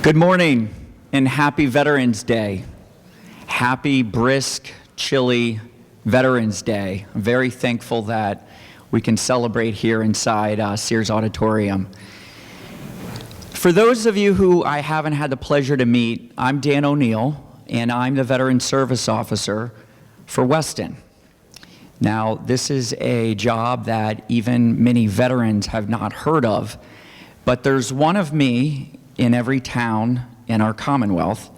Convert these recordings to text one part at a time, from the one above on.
Good morning and happy Veterans Day. Happy, brisk, chilly Veterans Day. I'm very thankful that we can celebrate here inside Sears Auditorium. For those of you who I haven't had the pleasure to meet, I'm Dan O'Neill, and I'm the Veteran Service Officer for Weston. Now, this is a job that even many veterans have not heard of, but there's one of me in every town in our Commonwealth,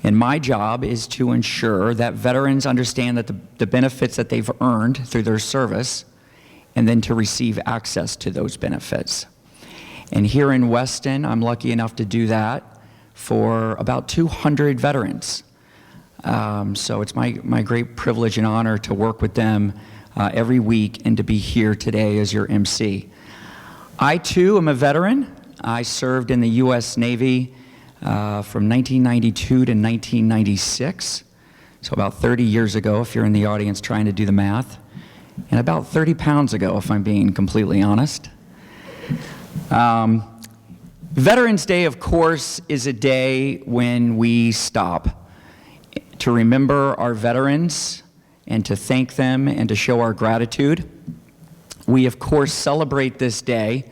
and my job is to ensure that veterans understand that the benefits that they've earned through their service, and then to receive access to those benefits. And here in Weston, I'm lucky enough to do that for about 200 veterans. So it's my great privilege and honor to work with them every week and to be here today as your MC. I too am a veteran. I served in the U.S. Navy from 1992 to 1996, so about 30 years ago if you're in the audience trying to do the math, and about 30 pounds ago if I'm being completely honest. Veterans Day, of course, is a day when we stop to remember our veterans and to thank them and to show our gratitude. We, of course, celebrate this day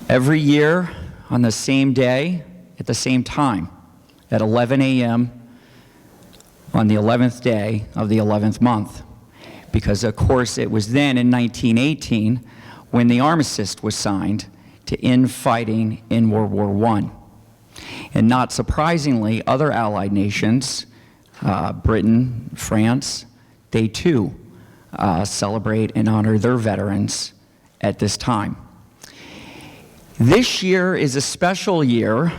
every year on the same day at the same time at 11 a.m. on the 11th day of the 11th month. Because, of course, it was then in 1918 when the armistice was signed to end fighting in World War I. And not surprisingly, other Allied nations, Britain, France, they too celebrate and honor their veterans at this time. This year is a special year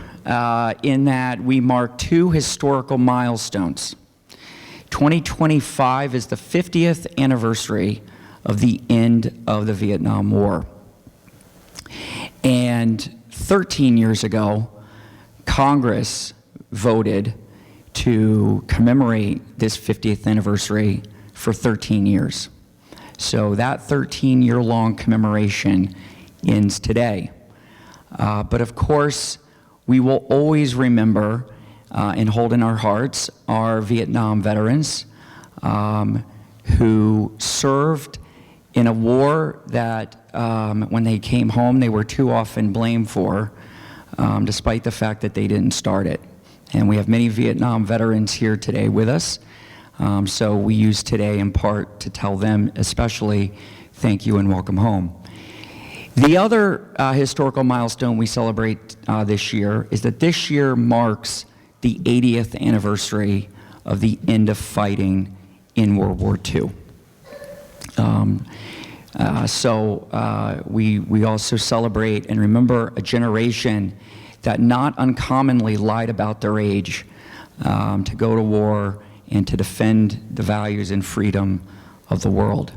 in that we mark two historical milestones. 2025 is the 50th anniversary of the end of the Vietnam War. And 13 years ago, Congress voted to commemorate this 50th anniversary for 13 years. So that 13-year-long commemoration ends today. But of course, we will always remember and hold in our hearts our Vietnam veterans who served in a war that when they came home, they were too often blamed for, despite the fact that they didn't start it. And we have many Vietnam veterans here today with us. So we use today in part to tell them especially thank you and welcome home. The other historical milestone we celebrate this year is that this year marks the 80th anniversary of the end of fighting in World War II. We also celebrate and remember a generation that not uncommonly lied about their age to go to war and to defend the values and freedom of the world.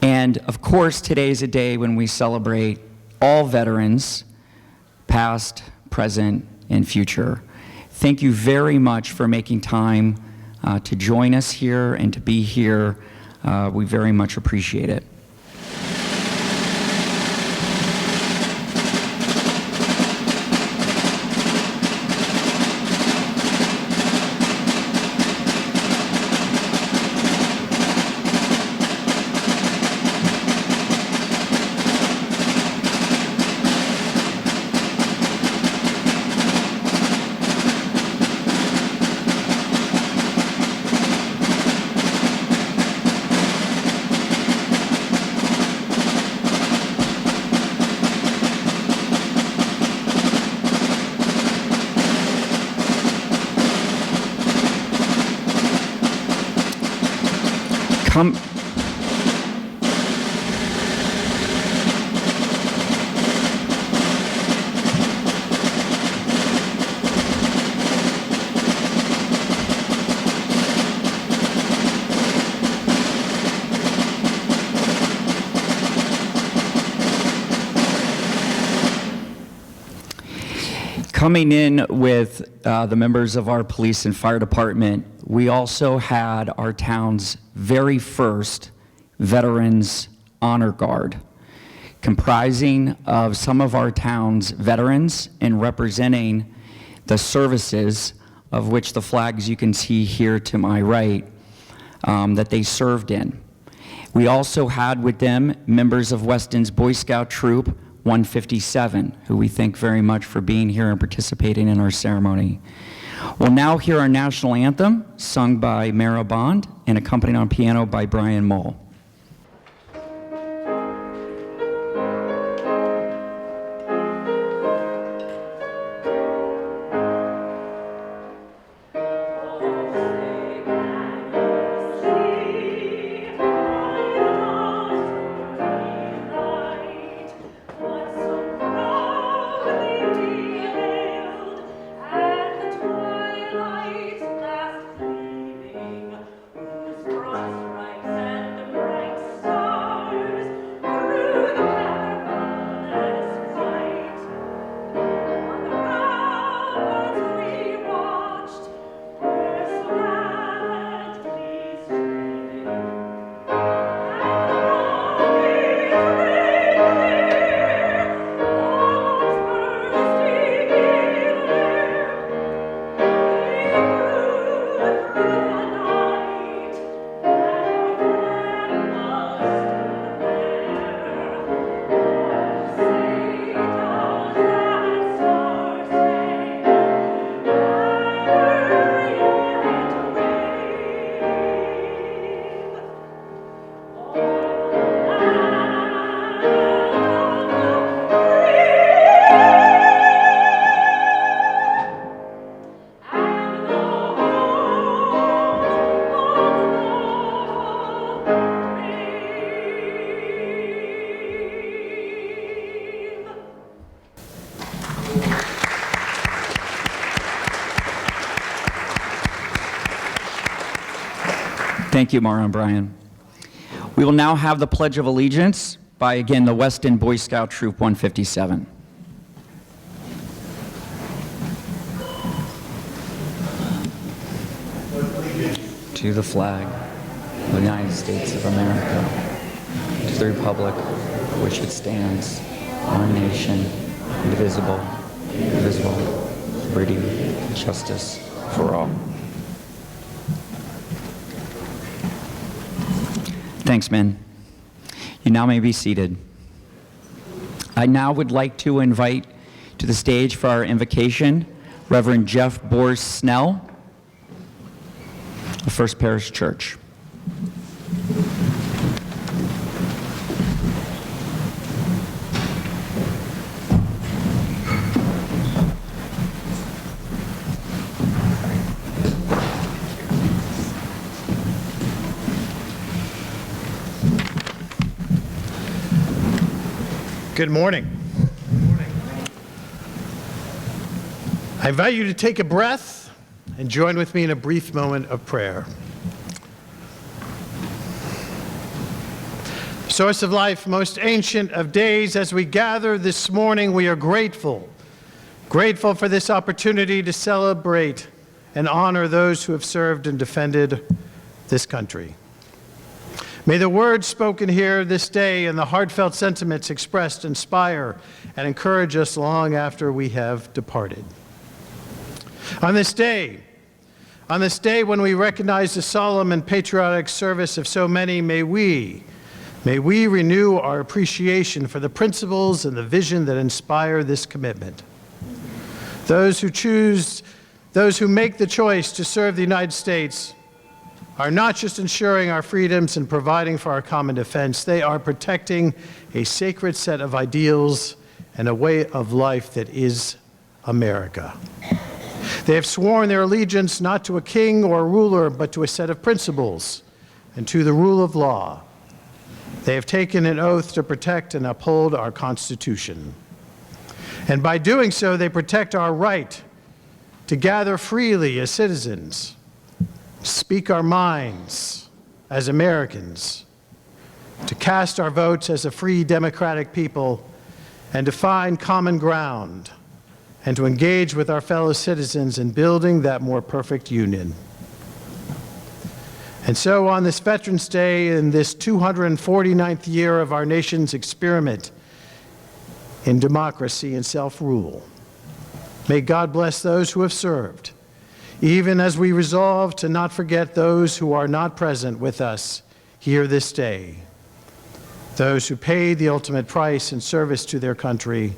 And of course, today is a day when we celebrate all veterans, past, present, and future. Thank you very much for making time to join us here and to be here. We very much appreciate it. Coming in with the members of our police and fire department, we also had our town's very first Veterans Honor Guard comprising of some of our town's veterans and representing the services of which the flags you can see here to my right that they served in. We also had with them members of Weston's Boy Scout Troop 157, who we thank very much for being here and participating in our ceremony. We'll now hear our national anthem, sung by Mara Bond and accompanied on piano by Brian Mull. Thank you, Mara and Brian. We will now have the Pledge of Allegiance by, again, the Weston Boy Scout Troop 157. To the flag of the United States of America, to the republic for which it stands, one nation, indivisible, liberty, and justice for all. Thanks, men. You now may be seated. I now would like to invite to the stage for our invocation Reverend Jeff Bors Snell of First Parish Church. Good morning. I invite you to take a breath and join with me in a brief moment of prayer. Source of life, most ancient of days, as we gather this morning, we are grateful for this opportunity to celebrate and honor those who have served and defended this country. May the words spoken here this day and the heartfelt sentiments expressed inspire and encourage us long after we have departed. On this day when we recognize the solemn and patriotic service of so many, may we renew our appreciation for the principles and the vision that inspire this commitment. Those who make the choice to serve the United States are not just ensuring our freedoms and providing for our common defense, they are protecting a sacred set of ideals and a way of life that is America. They have sworn their allegiance not to a king or a ruler, but to a set of principles and to the rule of law. They have taken an oath to protect and uphold our Constitution. And by doing so, they protect our right to gather freely as citizens, speak our minds as Americans, to cast our votes as a free democratic people, and to find common ground, and to engage with our fellow citizens in building that more perfect union. And so on this Veterans Day, in this 249th year of our nation's experiment in democracy and self-rule. May God bless those who have served, even as we resolve to not forget those who are not present with us here this day, those who paid the ultimate price in service to their country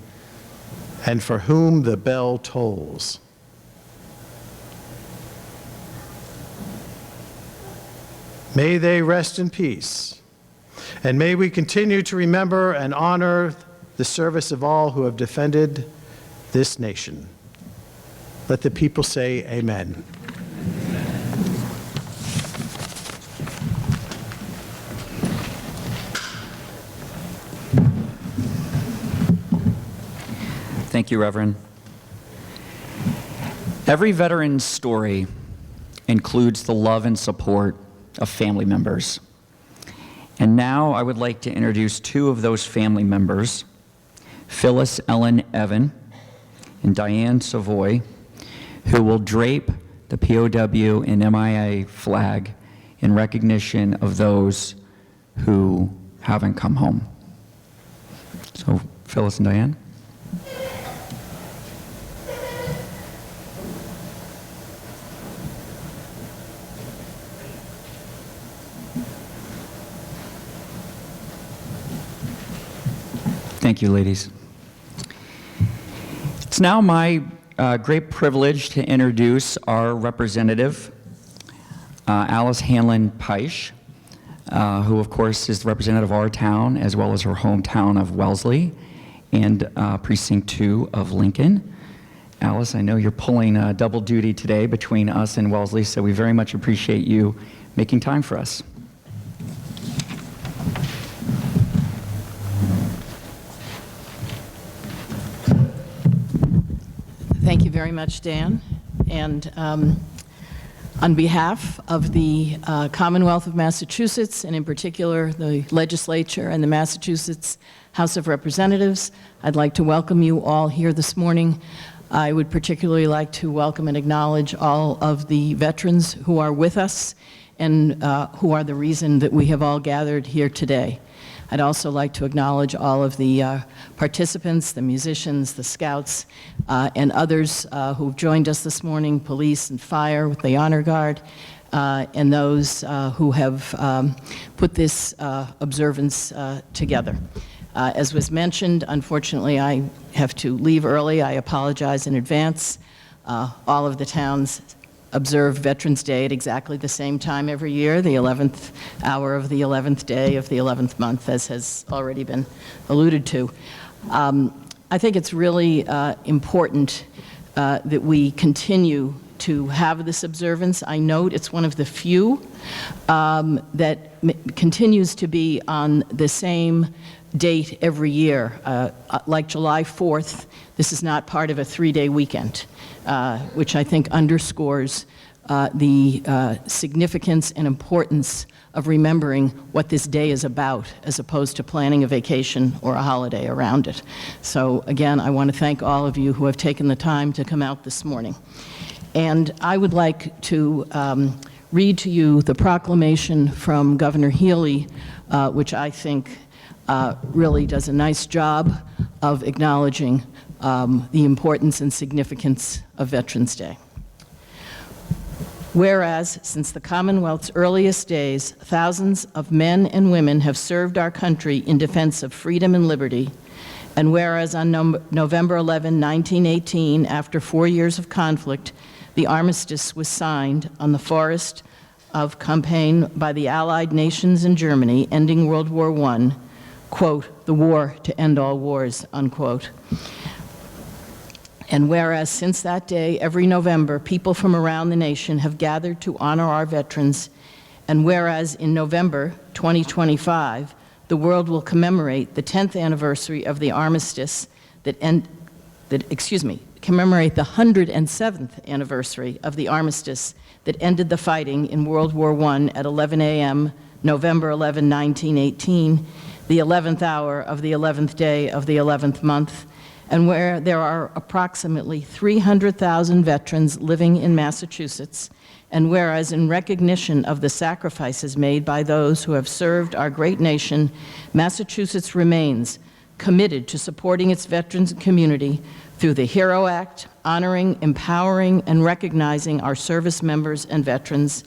and for whom the bell tolls. May they rest in peace, and may we continue to remember and honor the service of all who have defended this nation. Let the people say amen. Thank you, Reverend. Every veteran's story includes the love and support of family members. And now I would like to introduce two of those family members, Phyllis Ellen Evan and Diane Savoy, who will drape the POW and MIA flag in recognition of those who haven't come home. So, Phyllis and Diane. Thank you, ladies. It's now my great privilege to introduce our representative, Alice Hanlon Peisch, who of course is the representative of our town as well as her hometown of Wellesley and Precinct 2 of Lincoln. Alice, I know you're pulling double duty today between us and Wellesley, so we very much appreciate you making time for us. Thank you very much, Dan. And on behalf of the Commonwealth of Massachusetts, and in particular the legislature and the Massachusetts House of Representatives, I'd like to welcome you all here this morning. I would particularly like to welcome and acknowledge all of the veterans who are with us and who are the reason that we have all gathered here today. I'd also like to acknowledge all of the participants, the musicians, the scouts, and others who've joined us this morning, police and fire with the Honor Guard, and those who have put this observance together. As was mentioned, unfortunately, I have to leave early. I apologize in advance. All of the towns observe Veterans Day at exactly the same time every year, the 11th hour of the 11th day of the 11th month, as has already been alluded to. I think it's really important that we continue to have this observance. I note it's one of the few that continues to be on the same date every year. Like July 4th, this is not part of a 3-day weekend, which I think underscores the significance and importance of remembering what this day is about, as opposed to planning a vacation or a holiday around it. So again, I want to thank all of you who have taken the time to come out this morning. And I would like to read to you the proclamation from Governor Healy, which I think really does a nice job of acknowledging the importance and significance of Veterans Day. Whereas, since the Commonwealth's earliest days, thousands of men and women have served our country in defense of freedom and liberty, and whereas on November 11, 1918, after 4 years of conflict, the armistice was signed on the forest of Compiègne by the Allied nations and Germany, ending World War I, quote, the war to end all wars, unquote. And whereas since that day, every November, people from around the nation have gathered to honor our veterans, and whereas in November 2025, the world will commemorate the 10th anniversary of the armistice commemorate the 107th anniversary of the armistice that ended the fighting in World War I at 11 a.m., November 11, 1918, the 11th hour of the 11th day of the 11th month, and where there are approximately 300,000 veterans living in Massachusetts, and whereas in recognition of the sacrifices made by those who have served our great nation, Massachusetts remains committed to supporting its veterans and community through the HERO Act, honoring, empowering, and recognizing our service members and veterans.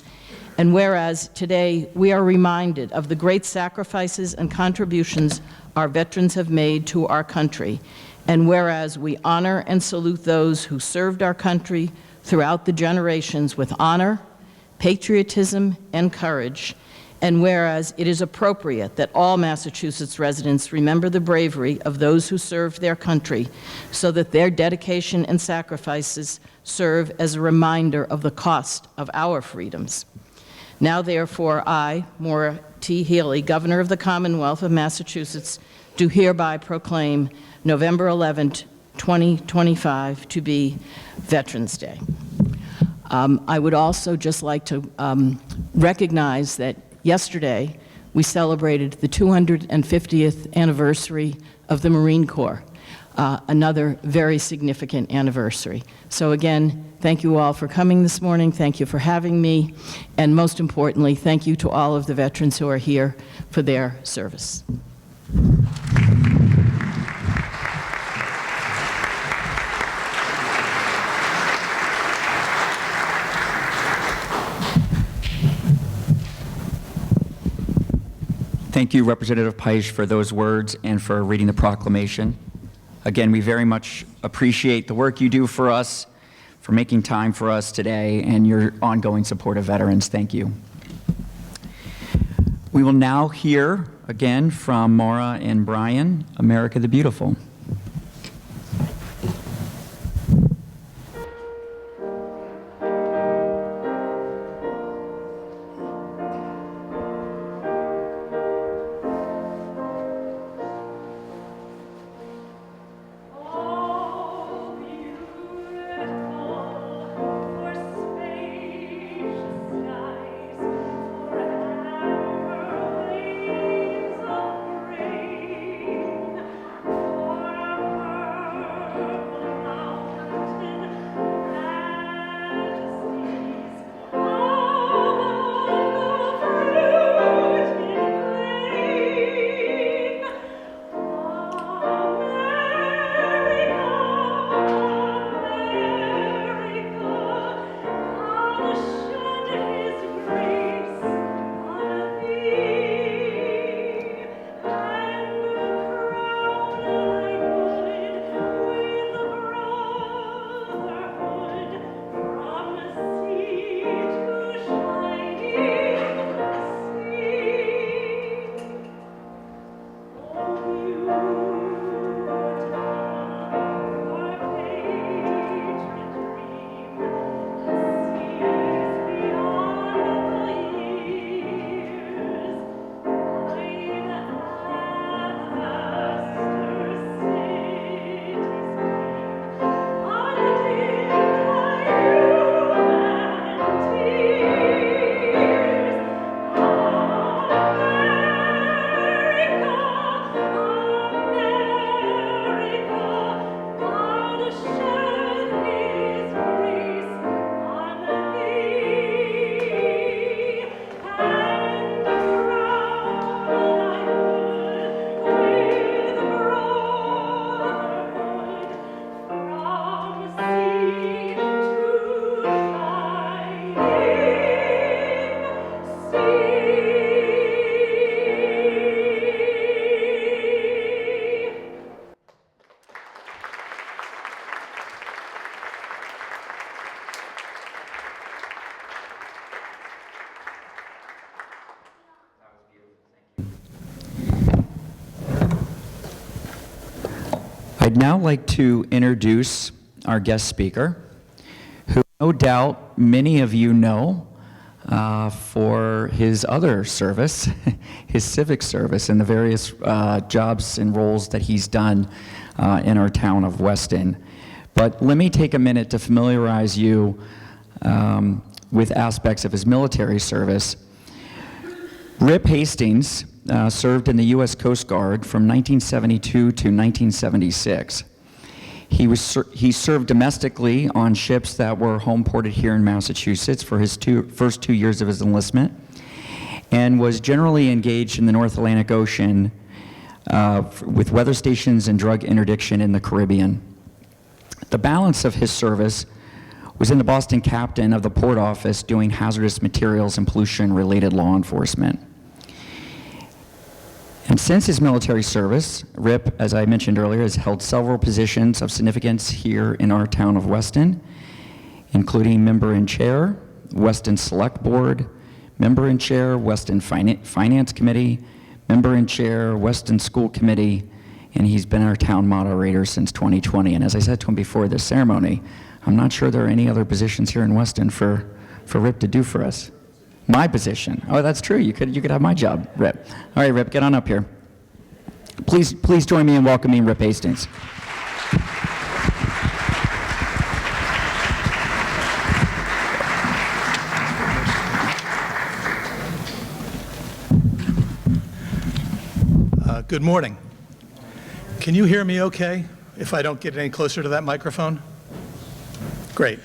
And whereas today we are reminded of the great sacrifices and contributions our veterans have made to our country, and whereas we honor and salute those who served our country throughout the generations with honor, patriotism, and courage, and whereas it is appropriate that all Massachusetts residents remember the bravery of those who served their country so that their dedication and sacrifices serve as a reminder of the cost of our freedoms. Now, therefore, I, Maura T. Healey, Governor of the Commonwealth of Massachusetts, do hereby proclaim November 11th, 2025 to be Veterans Day. I would also just like to recognize that yesterday we celebrated the 250th anniversary of the Marine Corps, another very significant anniversary. So again, thank you all for coming this morning. Thank you for having me. And most importantly, thank you to all of the veterans who are here for their service. Thank you, Representative Peisch, for those words and for reading the proclamation. Again, we very much appreciate the work you do for us, for making time for us today, and your ongoing support of veterans. Thank you. We will now hear again from Maura and Brian, America the Beautiful. I'd now like to introduce our guest speaker, who no doubt many of you know for his other service, his civic service, and the various jobs and roles that he's done in our town of Weston. But let me take a minute to familiarize you with aspects of his military service. Rip Hastings served in the U.S. Coast Guard from 1972 to 1976. He served domestically on ships that were home ported here in Massachusetts for his first 2 years of his enlistment, and was generally engaged in the North Atlantic Ocean with weather stations and drug interdiction in the Caribbean. The balance of his service was in the Boston captain of the port office doing hazardous materials and pollution-related law enforcement. And since his military service, Rip, as I mentioned earlier, has held several positions of significance here in our town of Weston, including member and chair, Weston Select Board, member and chair, Weston Finance Committee, member and chair, Weston School Committee, and he's been our town moderator since 2020. And as I said to him before this ceremony, I'm not sure there are any other positions here in Weston for Rip to do for us. My position. Oh, that's true. You could have my job, Rip. All right, Rip, get on up here. Please join me in welcoming Rip Hastings. Good morning. Can you hear me okay if I don't get any closer to that microphone? Great.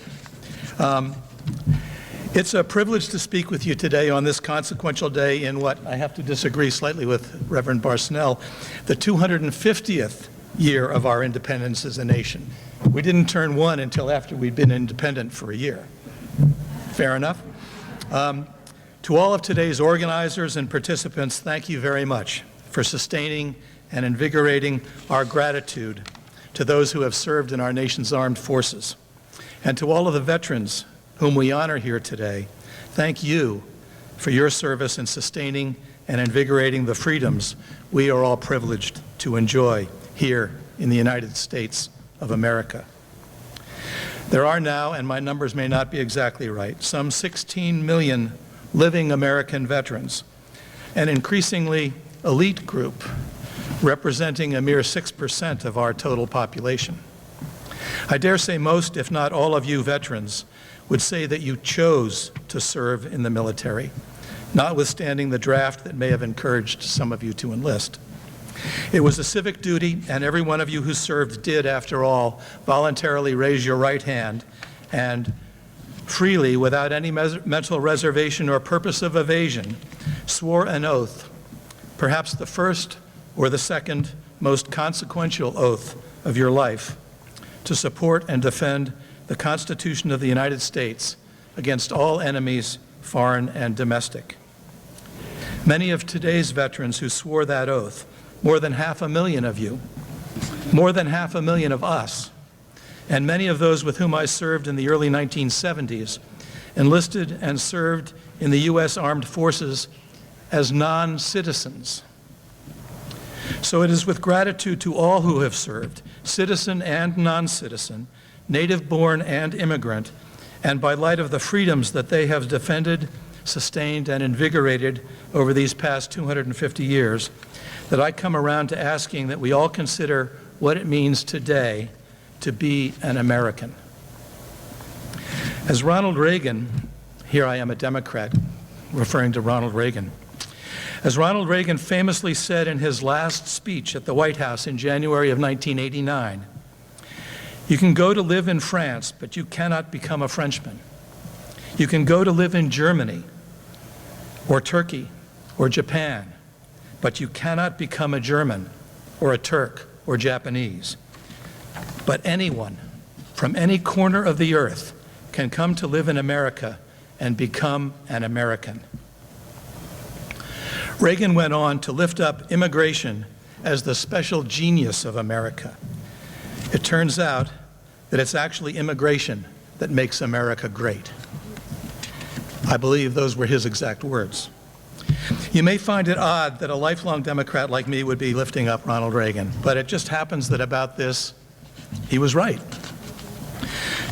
It's a privilege to speak with you today on this consequential day in what I have to disagree slightly with Reverend Barsnell, the 250th year of our independence as a nation. We didn't turn one until after we'd been independent for a year. Fair enough? To all of today's organizers and participants, thank you very much for sustaining and invigorating our gratitude to those who have served in our nation's armed forces. And to all of the veterans whom we honor here today, thank you for your service in sustaining and invigorating the freedoms we are all privileged to enjoy here in the United States of America. There are now, and my numbers may not be exactly right, some 16 million living American veterans, an increasingly elite group representing a mere 6% of our total population. I dare say most, if not all of you veterans, would say that you chose to serve in the military, notwithstanding the draft that may have encouraged some of you to enlist. It was a civic duty, and every one of you who served did, after all, voluntarily raise your right hand and freely, without any mental reservation or purpose of evasion, swore an oath, perhaps the first or the second most consequential oath of your life, to support and defend the Constitution of the United States against all enemies, foreign and domestic. Many of today's veterans who swore that oath, more than 500,000 of you, more than 500,000 of us, and many of those with whom I served in the early 1970s, enlisted and served in the U.S. Armed Forces as non-citizens. So it is with gratitude to all who have served, citizen and non-citizen, native-born and immigrant, and by light of the freedoms that they have defended, sustained, and invigorated over these past 250 years, that I come around to asking that we all consider what it means today to be an American. As Ronald Reagan, here I am a Democrat, referring to Ronald Reagan, as Ronald Reagan famously said in his last speech at the White House in January of 1989, you can go to live in France, but you cannot become a Frenchman. You can go to live in Germany or Turkey or Japan, but you cannot become a German or a Turk or Japanese. But anyone from any corner of the earth can come to live in America and become an American. Reagan went on to lift up immigration as the special genius of America. It turns out that it's actually immigration that makes America great. I believe those were his exact words. You may find it odd that a lifelong Democrat like me would be lifting up Ronald Reagan, but it just happens that about this, he was right.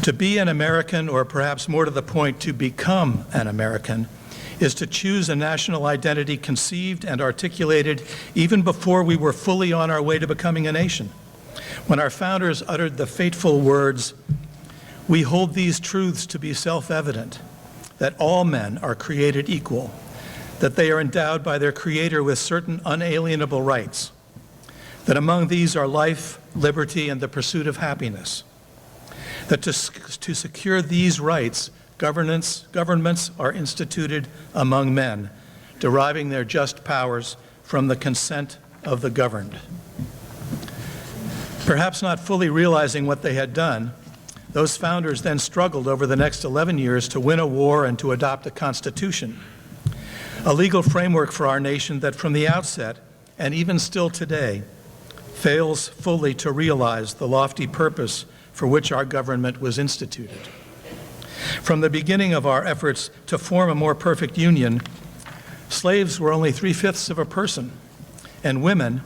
To be an American, or perhaps more to the point, to become an American, is to choose a national identity conceived and articulated even before we were fully on our way to becoming a nation. When our founders uttered the fateful words, "We hold these truths to be self-evident, that all men are created equal, that they are endowed by their Creator with certain unalienable rights, that among these are life, liberty, and the pursuit of happiness, that to secure these rights, governments are instituted among men, deriving their just powers from the consent of the governed. Perhaps not fully realizing what they had done, those founders then struggled over the next 11 years to win a war and to adopt a constitution, a legal framework for our nation that from the outset, and even still today, fails fully to realize the lofty purpose for which our government was instituted. From the beginning of our efforts to form a more perfect union, slaves were only 3/5 of a person, and women,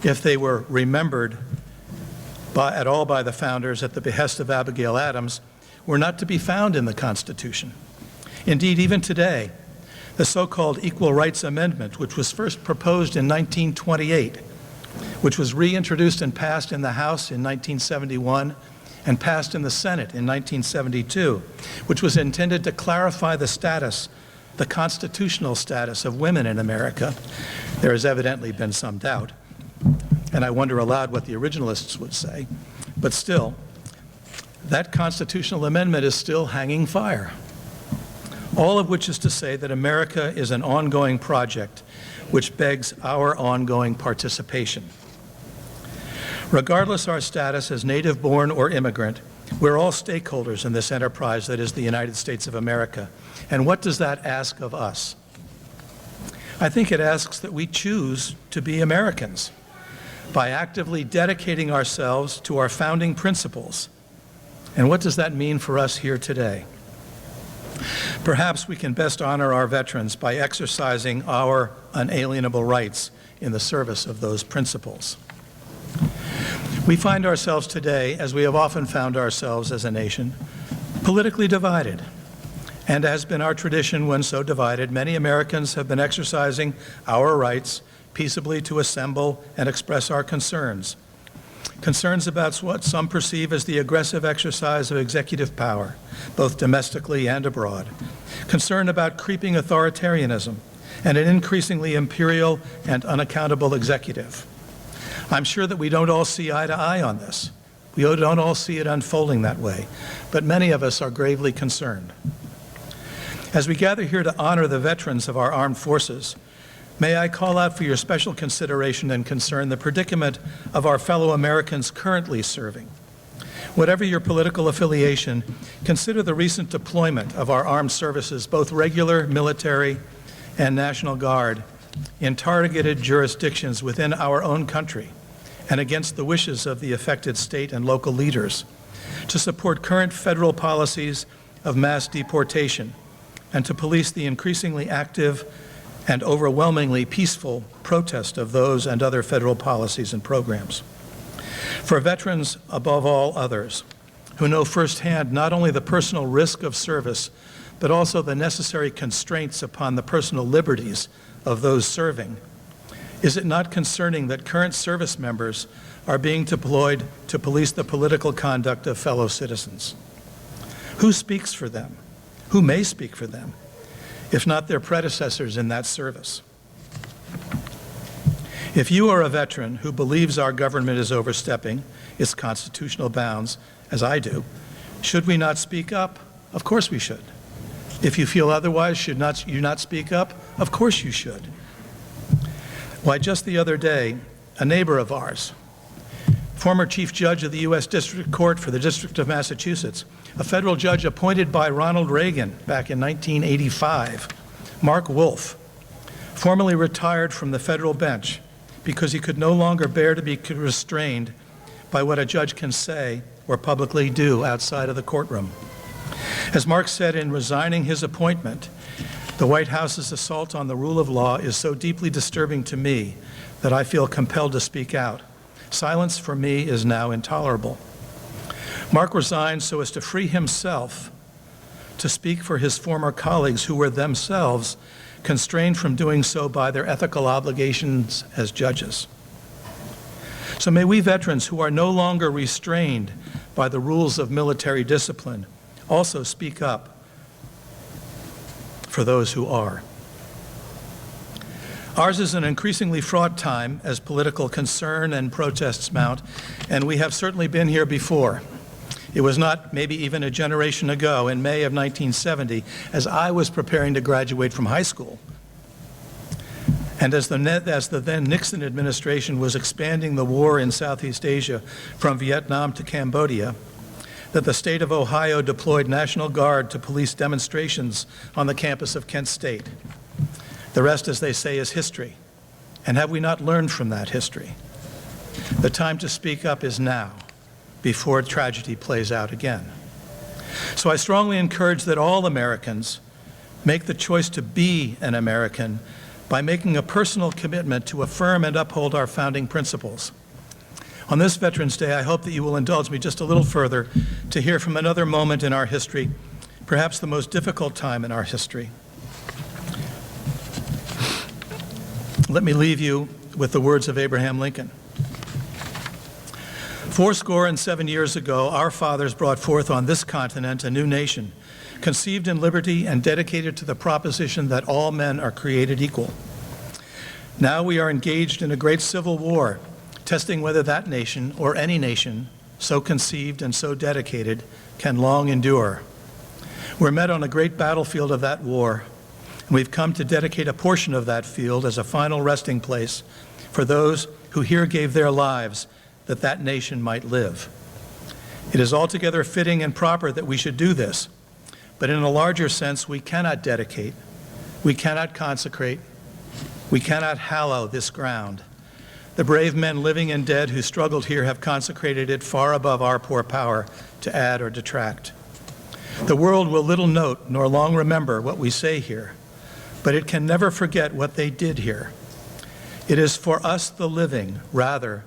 if they were remembered at all by the founders at the behest of Abigail Adams, were not to be found in the Constitution. Indeed, even today, the so-called Equal Rights Amendment, which was first proposed in 1928, which was reintroduced and passed in the House in 1971 and passed in the Senate in 1972, which was intended to clarify the status, the constitutional status of women in America. There has evidently been some doubt, and I wonder aloud what the originalists would say. But still, that constitutional amendment is still hanging fire. All of which is to say that America is an ongoing project which begs our ongoing participation. Regardless our status as native-born or immigrant, we're all stakeholders in this enterprise that is the United States of America. And what does that ask of us? I think it asks that we choose to be Americans by actively dedicating ourselves to our founding principles. And what does that mean for us here today? Perhaps we can best honor our veterans by exercising our unalienable rights in the service of those principles. We find ourselves today, as we have often found ourselves as a nation, politically divided. And as has been our tradition when so divided, many Americans have been exercising our rights peaceably to assemble and express our concerns. Concerns about what some perceive as the aggressive exercise of executive power, both domestically and abroad. Concern about creeping authoritarianism and an increasingly imperial and unaccountable executive. I'm sure that we don't all see eye to eye on this. We don't all see it unfolding that way, but many of us are gravely concerned. As we gather here to honor the veterans of our armed forces, may I call out for your special consideration and concern the predicament of our fellow Americans currently serving. Whatever your political affiliation, consider the recent deployment of our armed services, both regular, military, and National Guard, in targeted jurisdictions within our own country and against the wishes of the affected state and local leaders, to support current federal policies of mass deportation and to police the increasingly active and overwhelmingly peaceful protest of those and other federal policies and programs. For veterans, above all others, who know firsthand not only the personal risk of service, but also the necessary constraints upon the personal liberties of those serving, is it not concerning that current service members are being deployed to police the political conduct of fellow citizens? Who speaks for them? Who may speak for them, if not their predecessors in that service? If you are a veteran who believes our government is overstepping its constitutional bounds, as I do, should we not speak up? Of course we should. If you feel otherwise, should you not speak up? Of course you should. Why, just the other day, a neighbor of ours, former Chief Judge of the U.S. District Court for the District of Massachusetts, a federal judge appointed by Ronald Reagan back in 1985, Mark Wolf, formally retired from the federal bench because he could no longer bear to be restrained by what a judge can say or publicly do outside of the courtroom. As Mark said in resigning his appointment, the White House's assault on the rule of law is so deeply disturbing to me that I feel compelled to speak out. Silence for me is now intolerable. Mark resigned so as to free himself to speak for his former colleagues who were themselves constrained from doing so by their ethical obligations as judges. So may we veterans who are no longer restrained by the rules of military discipline also speak up for those who are. Ours is an increasingly fraught time as political concern and protests mount, and we have certainly been here before. It was not maybe even a generation ago, in May of 1970, as I was preparing to graduate from high school, And as the then Nixon administration was expanding the war in Southeast Asia from Vietnam to Cambodia, that the state of Ohio deployed National Guard to police demonstrations on the campus of Kent State. The rest, as they say, is history. And have we not learned from that history? The time to speak up is now, before tragedy plays out again. So I strongly encourage that all Americans make the choice to be an American by making a personal commitment to affirm and uphold our founding principles. On this Veterans Day, I hope that you will indulge me just a little further to hear from another moment in our history, perhaps the most difficult time in our history. Let me leave you with the words of Abraham Lincoln. 77 years ago, our fathers brought forth on this continent a new nation, conceived in liberty and dedicated to the proposition that all men are created equal. Now we are engaged in a great civil war, testing whether that nation, or any nation, so conceived and so dedicated, can long endure. We're met on a great battlefield of that war, and we've come to dedicate a portion of that field as a final resting place for those who here gave their lives that that nation might live. It is altogether fitting and proper that we should do this, but in a larger sense, we cannot dedicate, we cannot consecrate, we cannot hallow this ground. The brave men living and dead who struggled here have consecrated it far above our poor power to add or detract. The world will little note nor long remember what we say here, but it can never forget what they did here. It is for us, the living, rather,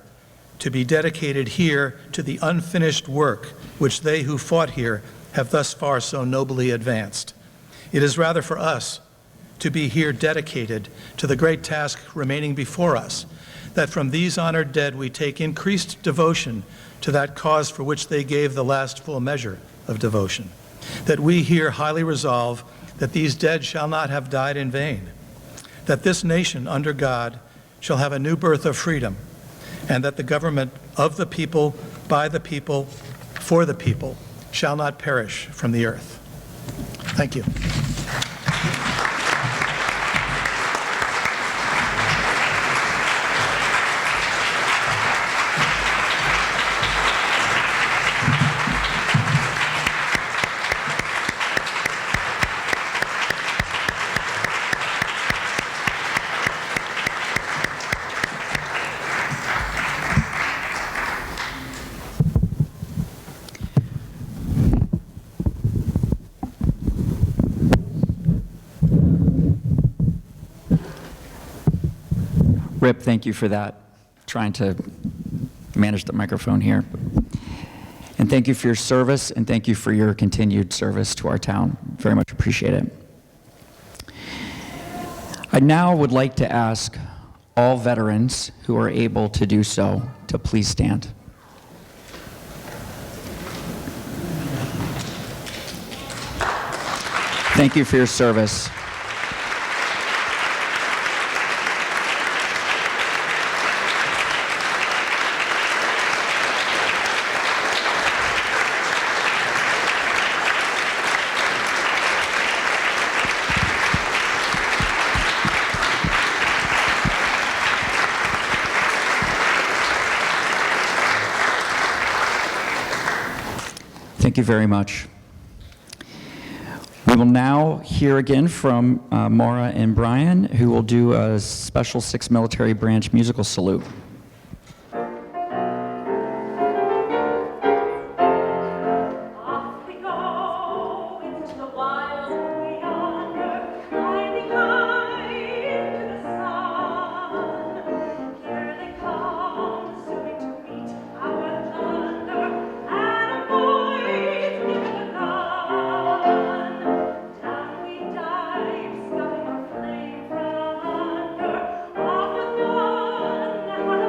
to be dedicated here to the unfinished work which they who fought here have thus far so nobly advanced. It is rather for us to be here dedicated to the great task remaining before us, that from these honored dead we take increased devotion to that cause for which they gave the last full measure of devotion, that we here highly resolve that these dead shall not have died in vain, that this nation under God shall have a new birth of freedom, and that the government of the people, by the people, for the people, shall not perish from the earth. Thank you. Rip, thank you for that. Trying to manage the microphone here. And thank you for your service, and thank you for your continued service to our town. Very much appreciate it. I now would like to ask all veterans who are able to do so to please stand. Thank you for your service. Thank you very much. We will now hear again from Maura and Brian, who will do a special 6th Military Branch musical salute. Down we dive, scuffing our flame from under, off with one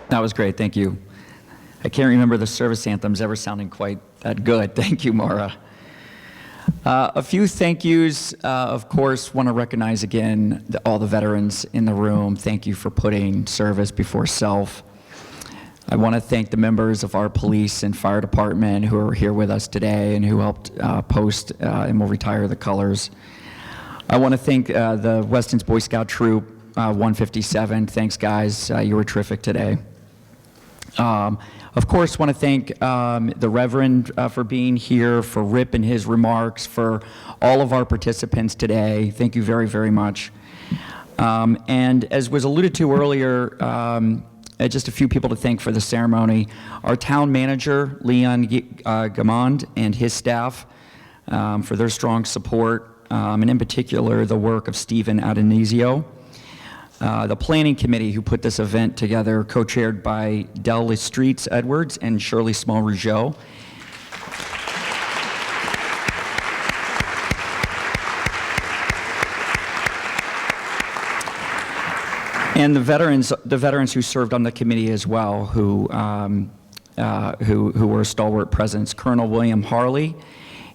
That was great, thank you. I can't remember the service anthems ever sounding quite that good. Thank you, Maura. A few thank yous. Of course, want to recognize again all the veterans in the room. Thank you for putting service before self. I want to thank the members of our police and fire department who are here with us today and who helped post and will retire the colors. I want to thank the Weston's Boy Scout Troop 157. Thanks, guys. You were terrific today. Of course, want to thank the Reverend for being here, for Rip and his remarks, for all of our participants today. Thank you very, very much. And as was alluded to earlier, just a few people to thank for the ceremony. Our town manager, Leon Gamond, and his staff for their strong support, and in particular, the work of Stephen Adonisio. The planning committee who put this event together, co-chaired by Del Streets Edwards and Shirley Small-Rougeau. And the veterans who served on the committee as well, who were stalwart presence, Colonel William Harley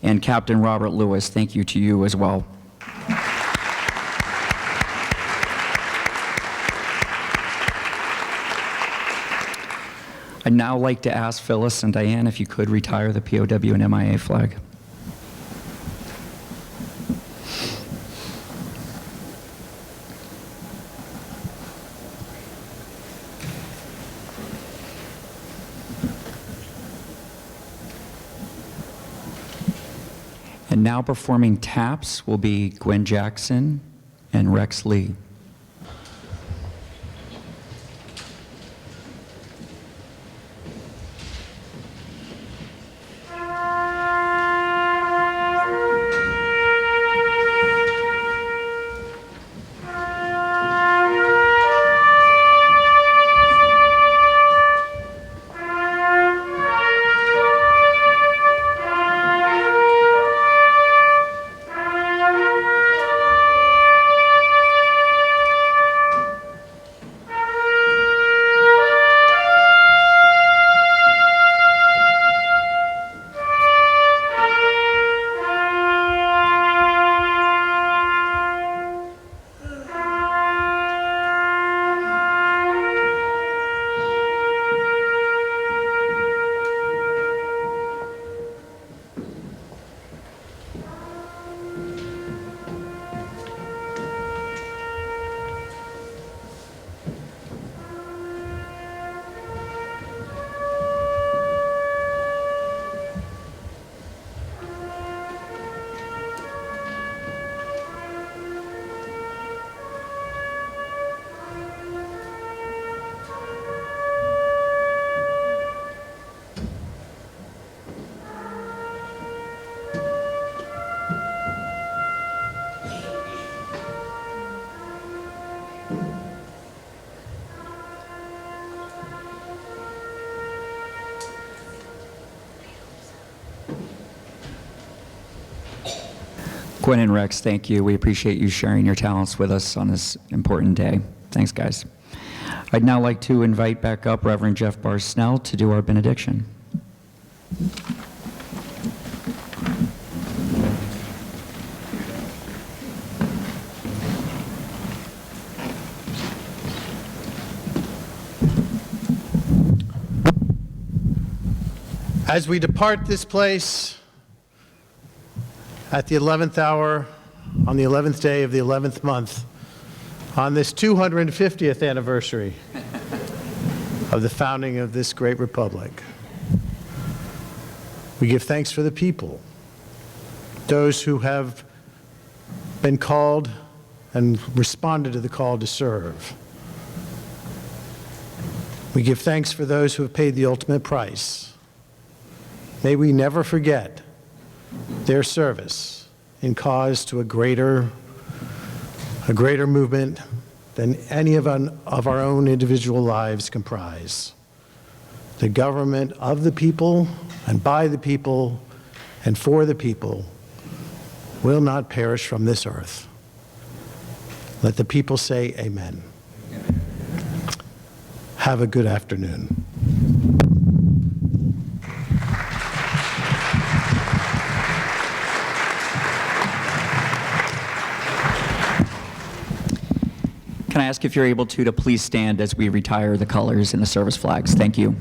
and Captain Robert Lewis. Thank you to you as well. I'd now like to ask Phyllis and Diane if you could retire the POW and MIA flag. And now performing taps will be Gwen Jackson and Rex Lee. Gwen and Rex, thank you. We appreciate you sharing your talents with us on this important day. Thanks, guys. I'd now like to invite back up Reverend Jeff Barsnell to do our benediction. As we depart this place at the 11th hour, on the 11th day of the 11th month, on this 250th anniversary of the founding of this great republic, we give thanks for the people, those who have been called and responded to the call to serve. We give thanks for those who have paid the ultimate price. May we never forget their service in cause to a greater movement than any of our own individual lives comprise. The government of the people and by the people and for the people will not perish from this earth. Let the people say amen. Have a good afternoon. Can I ask if you're able to please stand as we retire the colors and the service flags? Thank you.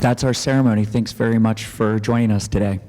That's our ceremony. Thanks very much for joining us today.